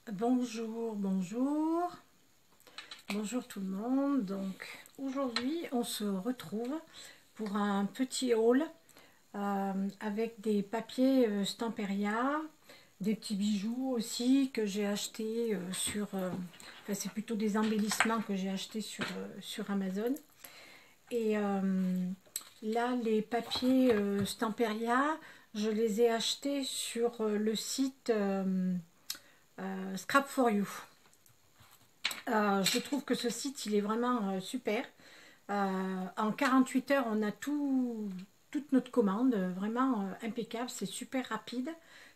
Bonjour, bonjour, bonjour tout le monde. Donc aujourd'hui on se retrouve pour un petit haul avec des papiers Stamperia, des petits bijoux aussi que j'ai acheté enfin c'est plutôt des embellissements que j'ai acheté sur Amazon. Et là les papiers Stamperia, je les ai achetés sur le site Scrap for You. Je trouve que ce site il est vraiment super. En 48 heures on a toute notre commande, vraiment impeccable, c'est super rapide,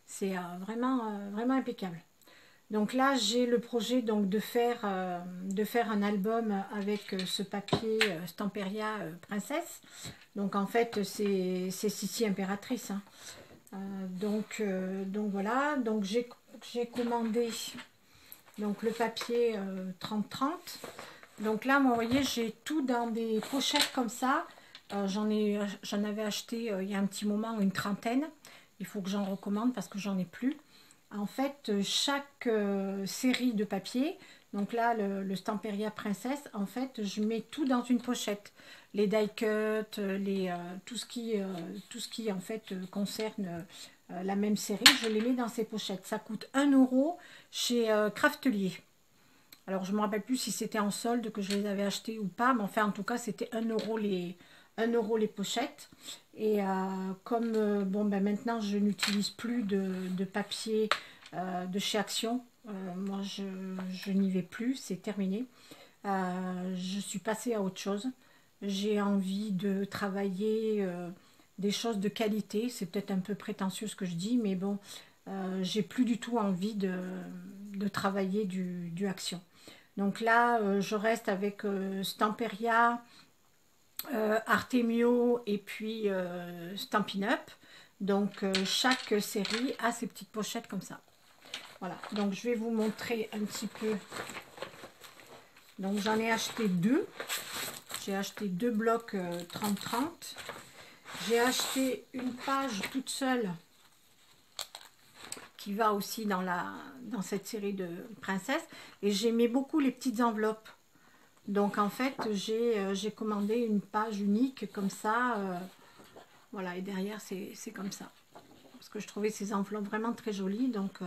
c'est vraiment impeccable. Donc là j'ai le projet donc de faire un album avec ce papier Stamperia Princesse. Donc en fait c'est Sissi Impératrice, hein. Donc voilà, donc j'ai commandé donc le papier 30-30. Donc là, moi, vous voyez, j'ai tout dans des pochettes comme ça. J'en avais acheté il y a un petit moment une trentaine. Il faut que j'en recommande parce que j'en ai plus. En fait, chaque série de papier, donc là, le Stamperia Princesse, en fait, je mets tout dans une pochette. Les die cut, tout ce qui en fait concerne la même série, je les mets dans ces pochettes. Ça coûte 1 € chez Craftelier. Alors je ne me rappelle plus si c'était en solde que je les avais achetés ou pas, mais enfin en tout cas c'était 1 € les pochettes. Et comme bon ben maintenant je n'utilise plus de papier de chez Action, moi je n'y vais plus, c'est terminé. Je suis passée à autre chose. J'ai envie de travailler des choses de qualité. C'est peut-être un peu prétentieux ce que je dis, mais bon, j'ai plus du tout envie de travailler du Action. Donc là, je reste avec Stamperia, Artemio et puis Stampin' Up. Donc chaque série a ses petites pochettes comme ça. Voilà, donc je vais vous montrer un petit peu. Donc j'en ai acheté deux. J'ai acheté deux blocs 30-30. J'ai acheté une page toute seule qui va aussi dans cette série de princesses. Et j'aimais beaucoup les petites enveloppes. Donc en fait, j'ai commandé une page unique comme ça. Voilà, et derrière, c'est comme ça. Parce que je trouvais ces enveloppes vraiment très jolies. Donc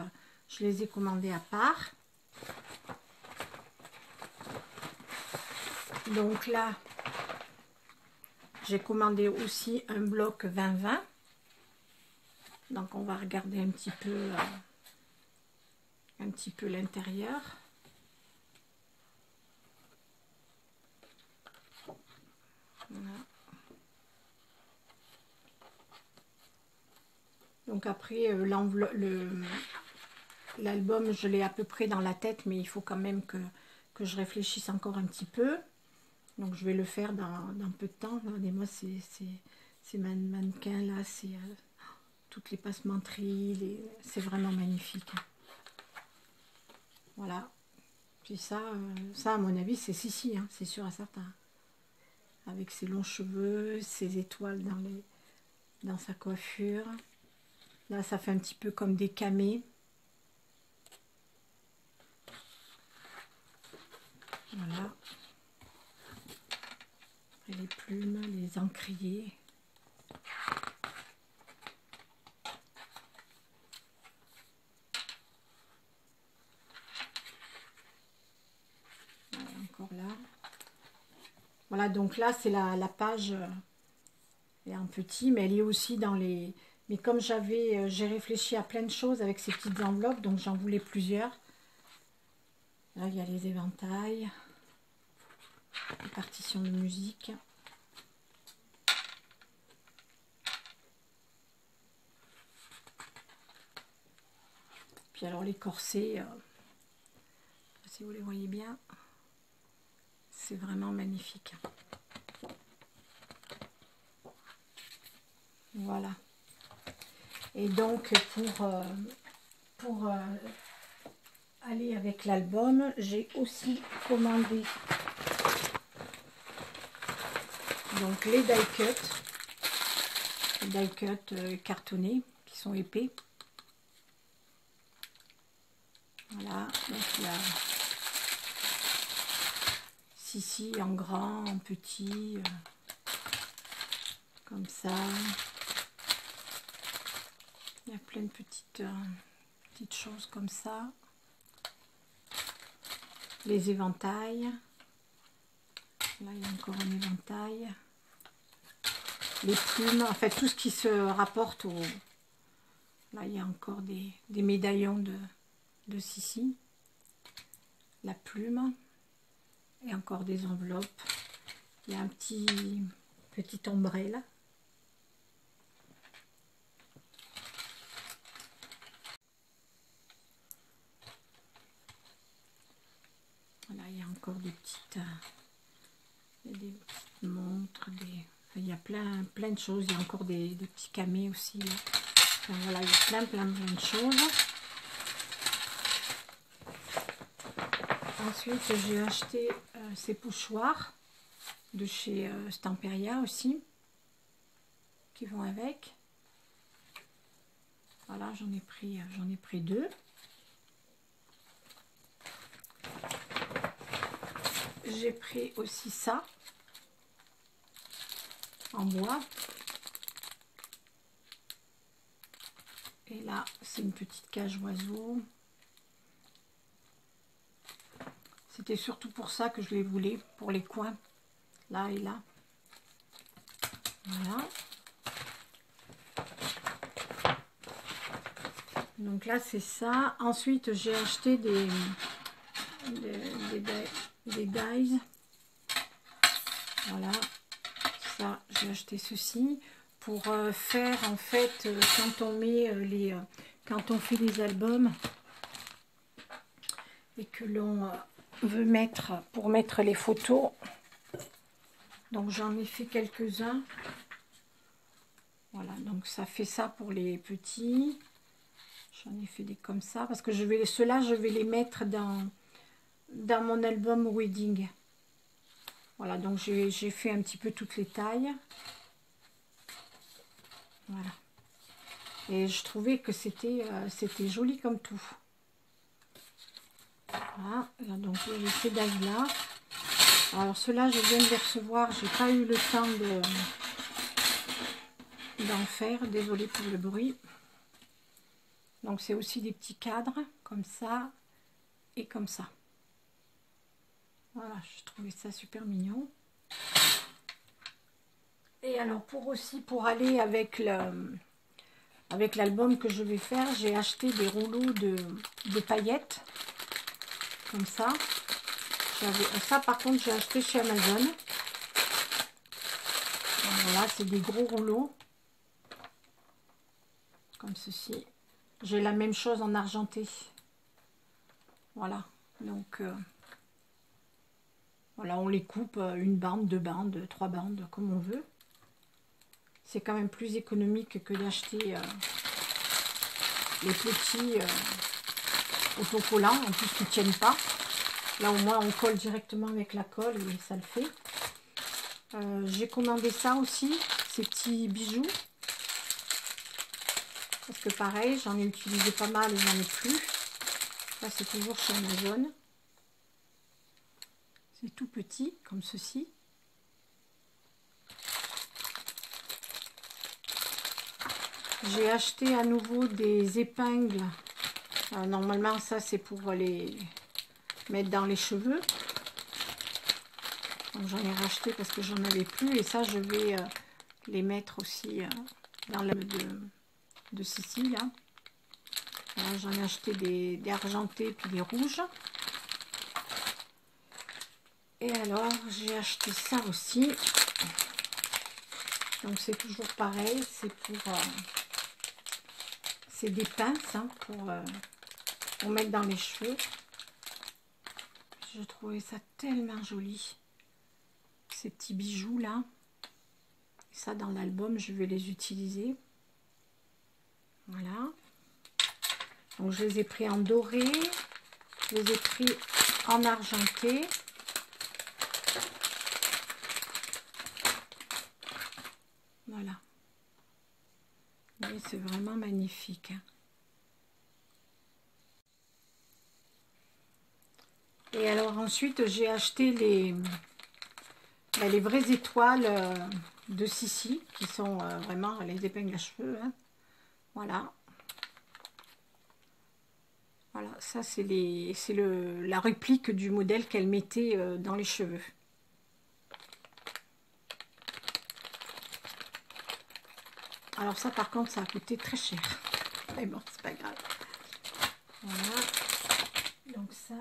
je les ai commandées à part. Donc là, j'ai commandé aussi un bloc 20-20. Donc on va regarder un petit peu l'intérieur. Voilà. Donc après l'album je l'ai à peu près dans la tête, mais il faut quand même que je réfléchisse encore un petit peu. Donc je vais le faire dans peu de temps. Regardez-moi ces mannequins là, c'est toutes les passementeries, c'est vraiment magnifique. Voilà. Puis ça à mon avis c'est Sissi, hein, c'est sûr et certain. Avec ses longs cheveux, ses étoiles dans sa coiffure. Là ça fait un petit peu comme des camées. Voilà. Et les plumes, les encriers. Voilà, encore là. Voilà, donc là c'est la page est en petit, mais elle est aussi dans les... Mais comme j'ai réfléchi à plein de choses avec ces petites enveloppes, donc j'en voulais plusieurs. Là il y a les éventails, les partitions de musique. Puis alors les corsets, si vous les voyez bien, c'est vraiment magnifique. Voilà. Et donc pour aller avec l'album, j'ai aussi commandé donc les die cut cartonnés qui sont épais. Voilà, donc il y a Sissi en grand, en petit, comme ça. Il y a plein de petites choses comme ça. Les éventails. Là, il y a encore un éventail. Les plumes, en fait, tout ce qui se rapporte au... Là, il y a encore des médaillons de Sissi. La plume. Et encore des enveloppes. Il y a un petit ombrelle. Voilà, il y a encore des petites montres, il y a plein de choses. Il y a encore des petits camés aussi. Là. Enfin, voilà, il y a plein de choses. Ensuite, j'ai acheté ces pochoirs de chez Stamperia aussi, qui vont avec. Voilà, j'en ai pris 2. J'ai pris aussi ça en bois. Et là, c'est une petite cage oiseau. C'était surtout pour ça que je les voulais, pour les coins, là et là. Voilà. Donc là, c'est ça. Ensuite, j'ai acheté des dies. Voilà. Ça, j'ai acheté ceci pour faire, en fait, quand on met quand on fait les albums et que l'on veut mettre, pour mettre les photos. Donc, j'en ai fait quelques-uns. Voilà, donc ça fait ça pour les petits. J'en ai fait des comme ça parce que ceux-là, je vais les mettre dans mon album wedding. Voilà, donc j'ai fait un petit peu toutes les tailles. Voilà. Et je trouvais que c'était joli comme tout. Voilà, donc j'ai ces dailles-là. Alors ceux-là, je viens de les recevoir. J'ai pas eu le temps d'en faire. Désolée pour le bruit. Donc c'est aussi des petits cadres, comme ça et comme ça. Voilà, je trouvais ça super mignon. Et alors pour aller avec l'album que je vais faire, j'ai acheté des rouleaux de paillettes. Comme ça. Ça par contre j'ai acheté chez Amazon. Voilà, c'est des gros rouleaux. Comme ceci. J'ai la même chose en argenté. Voilà. Donc voilà, on les coupe une bande, 2 bandes, 3 bandes, comme on veut. C'est quand même plus économique que d'acheter les petits autocollants, en plus qui ne tiennent pas. Là au moins on colle directement avec la colle et ça le fait. J'ai commandé ça aussi, ces petits bijoux. Parce que pareil, j'en ai utilisé pas mal et j'en ai plus. Là c'est toujours chez Amazon. C'est tout petit, comme ceci. J'ai acheté à nouveau des épingles. Normalement, ça, c'est pour les mettre dans les cheveux. Donc, j'en ai racheté parce que j'en avais plus. Et ça, je vais les mettre aussi dans la de Sissi, là. J'en ai acheté des argentés puis des rouges. Et alors, j'ai acheté ça aussi. Donc, c'est toujours pareil. C'est pour... c'est des pinces hein, pour mettre dans les cheveux. Je trouvais ça tellement joli. Ces petits bijoux là. Ça dans l'album, je vais les utiliser. Voilà. Donc je les ai pris en doré. Je les ai pris en argenté. Voilà. C'est vraiment magnifique. Hein. Et alors ensuite, j'ai acheté les vraies étoiles de Sissi, qui sont vraiment les épingles à cheveux. Hein. Voilà. Voilà, ça c'est la réplique du modèle qu'elle mettait dans les cheveux. Alors ça par contre, ça a coûté très cher. Mais bon, c'est pas grave. Voilà. Donc ça.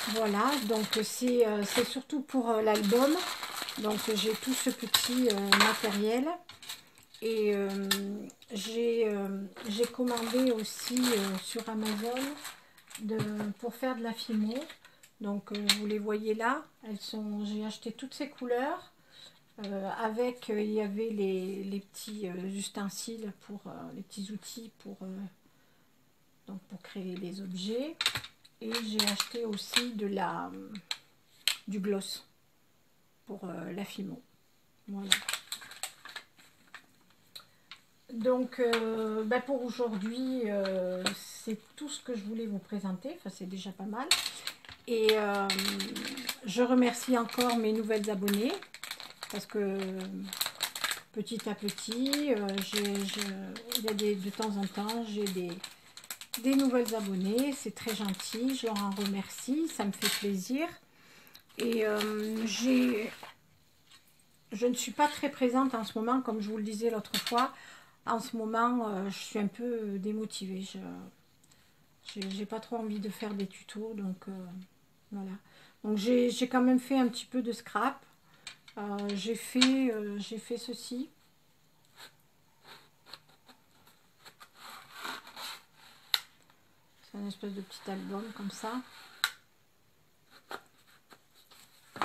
Voilà, donc c'est surtout pour l'album. Donc j'ai tout ce petit matériel. Et j'ai commandé aussi sur Amazon pour faire de la fimo. Donc vous les voyez là, j'ai acheté toutes ces couleurs. Avec il y avait les petits ustensiles les petits outils pour créer les objets. Et j'ai acheté aussi du gloss pour la fimo. Voilà. Donc, pour aujourd'hui, c'est tout ce que je voulais vous présenter. Enfin, c'est déjà pas mal. Et je remercie encore mes nouvelles abonnées. Parce que petit à petit, de temps en temps, j'ai des nouvelles abonnées. C'est très gentil. Je leur en remercie. Ça me fait plaisir. Et je ne suis pas très présente en ce moment, comme je vous le disais l'autre fois. En ce moment, je suis un peu démotivée. J'ai pas trop envie de faire des tutos, donc voilà. Donc j'ai quand même fait un petit peu de scrap. J'ai fait ceci. C'est un espèce de petit album comme ça.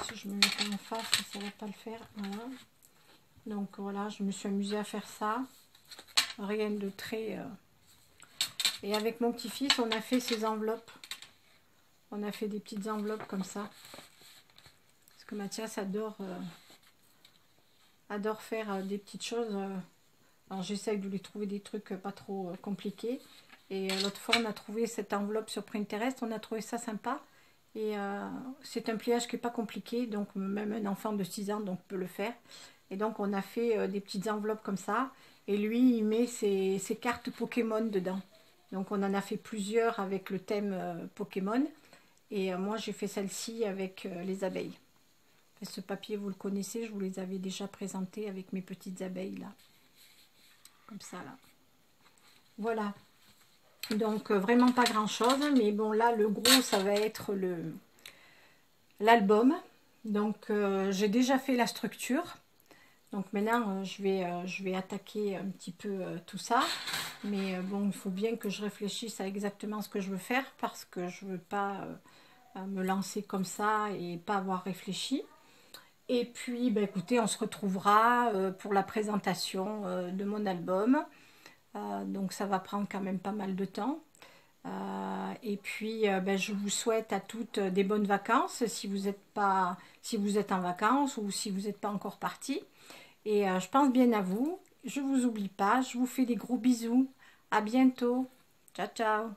Si je me mets en face, ça ne va pas le faire. Voilà. Donc voilà, je me suis amusée à faire ça. Rien de très... Et avec mon petit-fils, on a fait ces enveloppes. On a fait des petites enveloppes comme ça. Parce que Mathias adore faire des petites choses. Alors j'essaye de lui trouver des trucs pas trop compliqués. Et l'autre fois, on a trouvé cette enveloppe sur Pinterest. On a trouvé ça sympa. Et c'est un pliage qui n'est pas compliqué. Donc même un enfant de 6 ans donc, peut le faire. Et donc on a fait des petites enveloppes comme ça. Et lui, il met ses cartes Pokémon dedans. Donc on en a fait plusieurs avec le thème Pokémon. Et moi, j'ai fait celle-ci avec les abeilles. Et ce papier, vous le connaissez, je vous les avais déjà présentés avec mes petites abeilles là. Comme ça là. Voilà. Donc vraiment pas grand chose. Mais bon là, le gros, ça va être l'album. Donc j'ai déjà fait la structure. Donc maintenant, je vais attaquer un petit peu tout ça. Mais bon, il faut bien que je réfléchisse à exactement ce que je veux faire. Parce que je ne veux pas me lancer comme ça et pas avoir réfléchi. Et puis, écoutez, on se retrouvera pour la présentation de mon album. Donc ça va prendre quand même pas mal de temps. Et puis, je vous souhaite à toutes des bonnes vacances si vous êtes en vacances ou si vous n'êtes pas encore partis. Et je pense bien à vous. Je ne vous oublie pas. Je vous fais des gros bisous. À bientôt. Ciao, ciao.